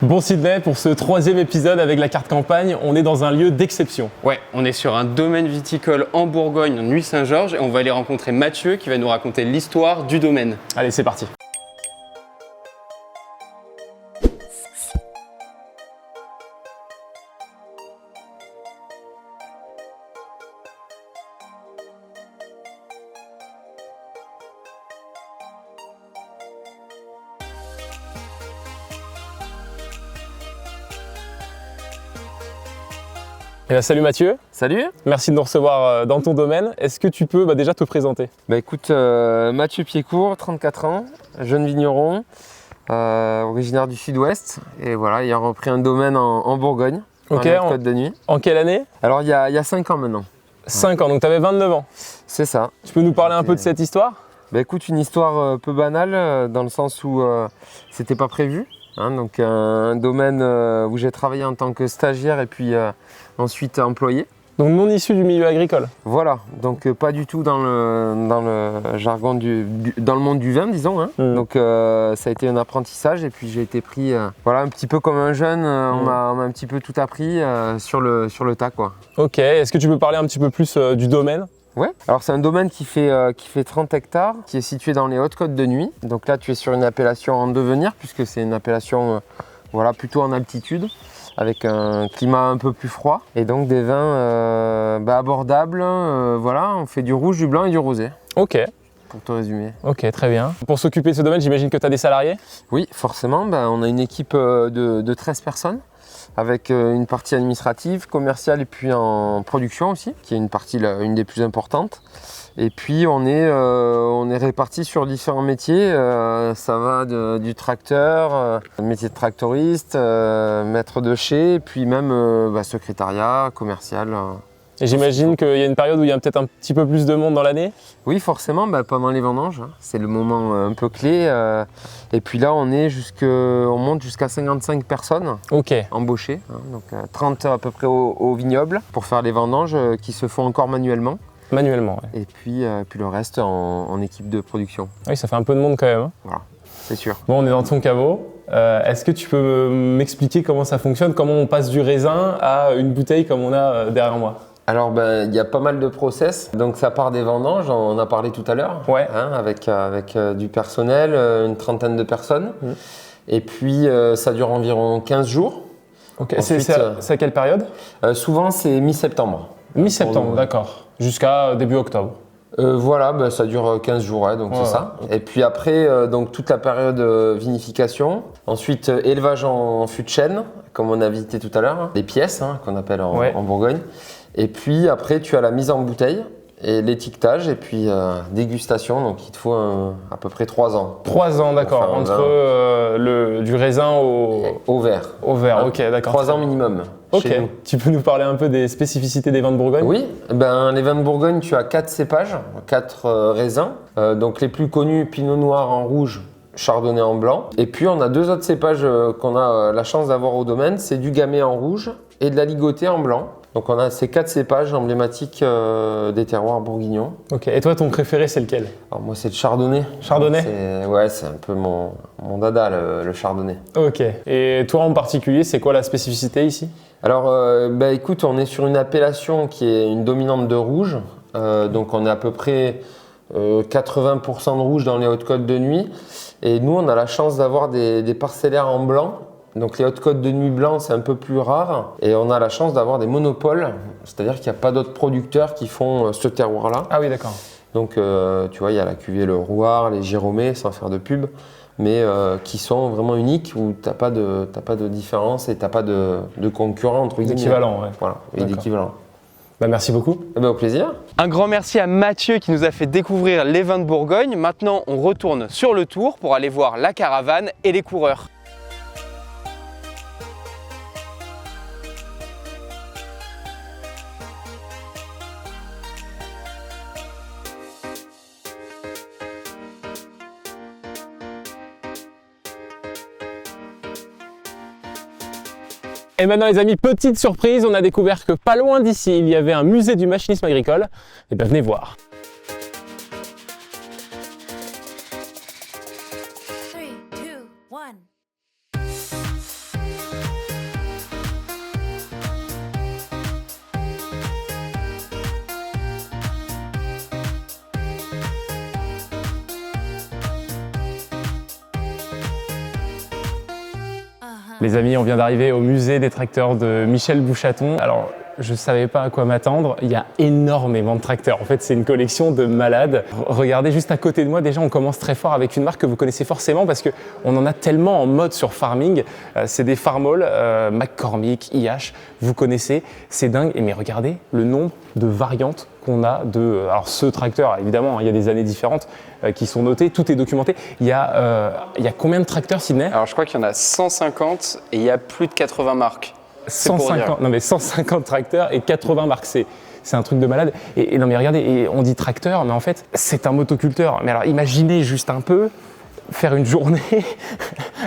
Bon Sydney, pour ce 3e épisode avec la carte campagne, on est dans un lieu d'exception. Ouais, on est sur un domaine viticole en Bourgogne, Nuits Saint-Georges, et on va aller rencontrer Mathieu qui va nous raconter l'histoire du domaine. Allez, c'est parti. Eh bien, salut Mathieu, Salut. merci de nous recevoir dans ton domaine. Est-ce que tu peux déjà te présenter? Écoute, Mathieu Piécourt, 34 ans, jeune vigneron, originaire du sud-ouest, et voilà, ayant repris un domaine en Bourgogne, Ok, en Côte de Nuit. En quelle année? Alors il y a 5 ans maintenant. 5 ans, donc tu avais 29 ans. C'est ça. Tu peux nous parler un peu de cette histoire? Écoute, une histoire peu banale, dans le sens où c'était pas prévu. Donc un domaine où j'ai travaillé en tant que stagiaire et puis ensuite employé. Donc non issu du milieu agricole. Voilà, donc pas du tout dans le jargon dans le monde du vin, disons. Donc ça a été un apprentissage et puis j'ai été pris, voilà, un petit peu comme un jeune. On m'a un petit peu tout appris sur le tas, quoi. Ok, est-ce que tu peux parler un petit peu plus du domaine? Ouais. Alors c'est un domaine qui fait 30 hectares, qui est situé dans les Hautes-Côtes de Nuit. Donc là tu es sur une appellation en devenir puisque c'est une appellation voilà, plutôt en altitude, avec un climat un peu plus froid et donc des vins abordables. Voilà, on fait du rouge, du blanc et du rosé. Ok. Pour te résumer. Ok, très bien. Pour s'occuper de ce domaine, j'imagine que tu as des salariés? Oui, forcément. On a une équipe de 13 personnes avec une partie administrative, commerciale et puis en production aussi, qui est une partie une des plus importantes. Et puis on est répartis sur différents métiers. Ça va du tracteur, métier de tractoriste, maître de chai, et puis même secrétariat, commercial. Et j'imagine qu'il y a une période où il y a peut-être un petit peu plus de monde dans l'année? Oui, forcément, pendant les vendanges, c'est le moment un peu clé. Et puis là, on monte jusqu'à 55 personnes embauchées, donc 30 à peu près au vignoble, pour faire les vendanges qui se font encore manuellement. Manuellement, ouais. Et puis le reste en équipe de production. Oui, ça fait un peu de monde quand même. Voilà, c'est sûr. Bon, on est dans ton caveau. Est-ce que tu peux m'expliquer comment ça fonctionne, comment on passe du raisin à une bouteille comme on a derrière moi? Alors il y a pas mal de process, donc ça part des vendanges, on en a parlé tout à l'heure, ouais. Avec du personnel, une trentaine de personnes, et puis ça dure environ 15 jours. Ok. C'est à quelle période? Souvent c'est mi-septembre. Mi-septembre, d'accord, jusqu'à début octobre. Voilà, ça dure 15 jours, donc c'est ça. Et puis après, donc toute la période vinification, ensuite élevage en fût de chêne, comme on a visité tout à l'heure, des pièces qu'on appelle en Bourgogne. Et puis après, tu as la mise en bouteille et l'étiquetage et puis dégustation. Donc il te faut à peu près 3 ans. 3 ans, d'accord, entre du raisin au verre. Au verre, ok, d'accord. 3 ans minimum. Ok, tu peux nous parler un peu des spécificités des vins de Bourgogne? Oui, les vins de Bourgogne, tu as 4 cépages, 4 raisins. Donc les plus connus, Pinot Noir en rouge, Chardonnay en blanc. Et puis on a 2 autres cépages qu'on a la chance d'avoir au domaine, c'est du Gamay en rouge et de la Ligotée en blanc. Donc on a ces 4 cépages emblématiques des terroirs bourguignons. Ok, et toi ton préféré c'est lequel? Alors moi c'est le Chardonnay. Chardonnay? C'est un peu mon dada le Chardonnay. Ok, et toi en particulier c'est quoi la spécificité ici? Alors écoute, on est sur une appellation qui est une dominante de rouge. Donc on est à peu près 80% de rouge dans les Hautes-Côtes de Nuit. Et nous on a la chance d'avoir des parcellaires en blanc. Donc les Hautes-Côtes de Nuit blancs, c'est un peu plus rare. Et on a la chance d'avoir des monopoles, c'est-à-dire qu'il n'y a pas d'autres producteurs qui font ce terroir-là. Ah oui, d'accord. Donc tu vois, il y a la cuvée Le Rouard, les Giromais, sans faire de pub, mais qui sont vraiment uniques, où tu n'as pas de différence et tu n'as pas de concurrent, entre guillemets. D'équivalent, ouais. Voilà, et d'équivalent. Merci beaucoup. Au plaisir. Un grand merci à Mathieu qui nous a fait découvrir les vins de Bourgogne. Maintenant, on retourne sur le tour pour aller voir la caravane et les coureurs. Et maintenant les amis, petite surprise, on a découvert que pas loin d'ici, il y avait un musée du machinisme agricole. Et bien venez voir. 3, 2, 1. Les amis, on vient d'arriver au musée des tracteurs de Michel Bouchaton. Alors, je ne savais pas à quoi m'attendre. Il y a énormément de tracteurs. En fait, c'est une collection de malades. Regardez juste à côté de moi, déjà, on commence très fort avec une marque que vous connaissez forcément parce qu'on en a tellement en mode sur farming. C'est des Farmall, McCormick, IH, vous connaissez. C'est dingue. Mais regardez le nombre de variantes qu'on a de... Alors, ce tracteur, évidemment, il y a des années différentes qui sont notées. Tout est documenté. Il y a combien de tracteurs, Sydney ? Alors je crois qu'il y en a 150 et il y a plus de 80 marques. 150 tracteurs et 80 marques. C'est un truc de malade. Et non mais regardez, et on dit tracteur, mais en fait c'est un motoculteur. Mais alors imaginez juste un peu faire une journée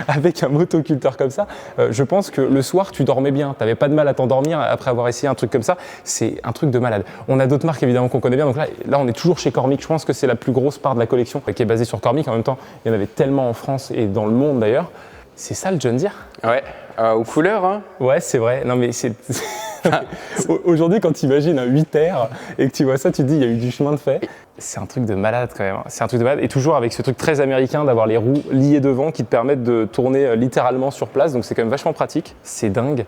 avec un motoculteur comme ça. Je pense que le soir tu dormais bien, tu n'avais pas de mal à t'endormir après avoir essayé un truc comme ça. C'est un truc de malade. On a d'autres marques évidemment qu'on connaît bien. Donc là on est toujours chez Cormick. Je pense que c'est la plus grosse part de la collection qui est basée sur Cormick. En même temps, il y en avait tellement en France et dans le monde d'ailleurs. C'est ça le John Deere ? Ouais, aux couleurs, hein. Ouais, c'est vrai. Non, mais c'est. Aujourd'hui, quand tu imagines un 8R et que tu vois ça, tu te dis il y a eu du chemin de fait. C'est un truc de malade quand même. C'est un truc de malade. Et toujours avec ce truc très américain d'avoir les roues liées devant qui te permettent de tourner littéralement sur place. Donc c'est quand même vachement pratique. C'est dingue.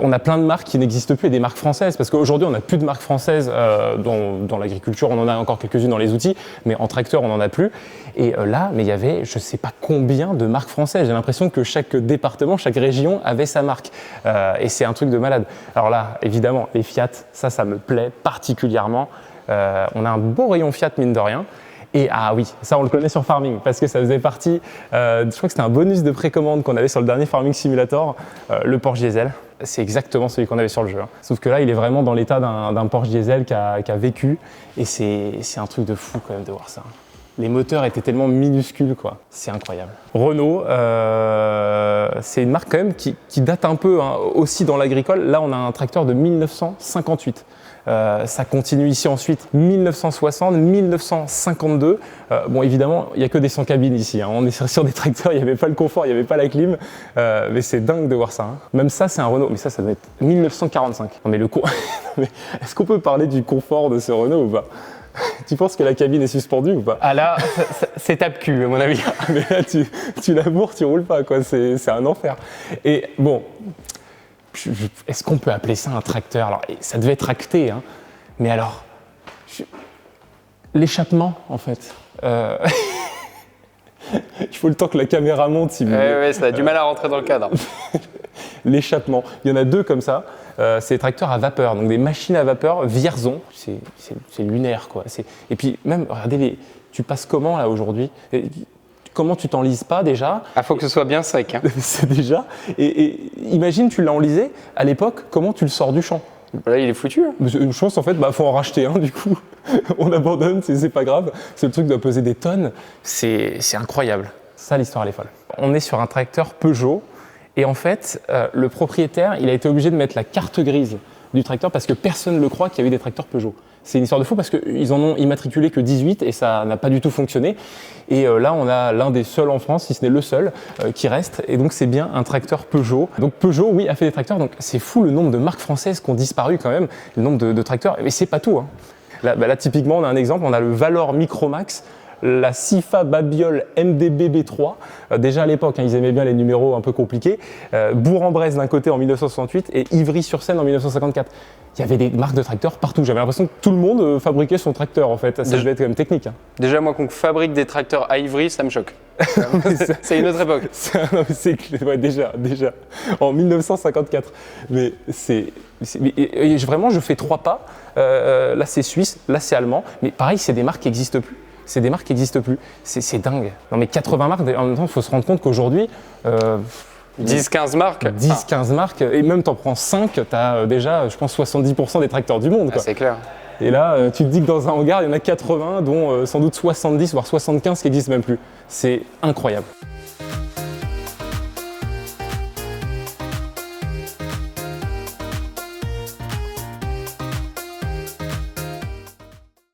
On a plein de marques qui n'existent plus et des marques françaises. Parce qu'aujourd'hui, on n'a plus de marques françaises dans l'agriculture. On en a encore quelques-unes dans les outils. Mais en tracteur, on n'en a plus. Et là, mais il y avait je ne sais pas combien de marques françaises. J'ai l'impression que chaque département, chaque région avait sa marque. Et c'est un truc de malade. Alors là, évidemment, les Fiat, ça me plaît particulièrement. On a un beau rayon Fiat, mine de rien. Et ah oui, ça on le connaît sur Farming, parce que ça faisait partie, je crois que c'était un bonus de précommande qu'on avait sur le dernier Farming Simulator, le Porsche Diesel. C'est exactement celui qu'on avait sur le jeu. Sauf que là, il est vraiment dans l'état d'un Porsche Diesel qui a vécu. Et c'est un truc de fou quand même de voir ça. Les moteurs étaient tellement minuscules, quoi. C'est incroyable. Renault, c'est une marque quand même qui date un peu aussi dans l'agricole. Là, on a un tracteur de 1958. Ça continue ici ensuite 1960, 1952. Bon, évidemment, il n'y a que des sans cabines ici. On est sur des tracteurs, il n'y avait pas le confort, il n'y avait pas la clim. Mais c'est dingue de voir ça. Même ça, c'est un Renault. Mais ça doit être 1945. Non, mais mais est-ce qu'on peut parler du confort de ce Renault ou pas ? Tu penses que la cabine est suspendue ou pas ? Ah là, c'est tape-cul à mon avis. Mais là, tu laboures, tu roules pas, quoi. C'est un enfer. Et bon, est-ce qu'on peut appeler ça un tracteur ? Alors, ça devait être tracté, hein. Mais alors, l'échappement, en fait. Il faut le temps que la caméra monte, si vous voulez. Ouais, ça a du mal à rentrer dans le cadre. L'échappement. Il y en a deux comme ça. C'est des tracteurs à vapeur, donc des machines à vapeur Vierzon. C'est lunaire, quoi. Et puis même, regardez, tu passes comment là aujourd'hui ? Comment tu t'enlises pas déjà ? Ah, faut que ce soit bien sec, hein. C'est déjà. Et imagine, tu l'as enlisé à l'époque, comment tu le sors du champ ? Là, il est foutu. Hein. Je pense en fait, faut en racheter un du coup. On abandonne, c'est pas grave. Le truc doit peser des tonnes. C'est incroyable. Ça, l'histoire, elle est folle. On est sur un tracteur Peugeot. Et en fait, le propriétaire, il a été obligé de mettre la carte grise du tracteur parce que personne ne le croit qu'il y a eu des tracteurs Peugeot. C'est une histoire de fou parce qu'ils en ont immatriculé que 18 et ça n'a pas du tout fonctionné. Et là, on a l'un des seuls en France, si ce n'est le seul, qui reste. Et donc, c'est bien un tracteur Peugeot. Donc, Peugeot, oui, a fait des tracteurs. Donc, c'est fou le nombre de marques françaises qui ont disparu quand même, le nombre de tracteurs. Mais c'est pas tout, hein. Là, typiquement, on a un exemple. On a le Valor Micromax, la Sifa Babiole MDB B3. Déjà à l'époque, ils aimaient bien les numéros un peu compliqués. Bourg-en-Bresse d'un côté en 1968 et Ivry-sur-Seine en 1954. Il y avait des marques de tracteurs partout. J'avais l'impression que tout le monde fabriquait son tracteur en fait. Ça devait être quand même technique, hein. Déjà, moi, qu'on fabrique des tracteurs à Ivry, ça me choque. C'est une autre époque. Ouais, déjà, en 1954. Mais vraiment, je fais 3 pas. Là, c'est suisse, là, c'est allemand. Mais pareil, c'est des marques qui n'existent plus. C'est dingue. Non, mais 80 marques, en même temps, il faut se rendre compte qu'aujourd'hui. 10-15 marques. 10-15 marques, et même t'en prends 5, t'as déjà, je pense, 70% des tracteurs du monde, quoi. Ah, c'est clair. Et là, tu te dis que dans un hangar, il y en a 80, dont sans doute 70, voire 75 qui n'existent même plus. C'est incroyable.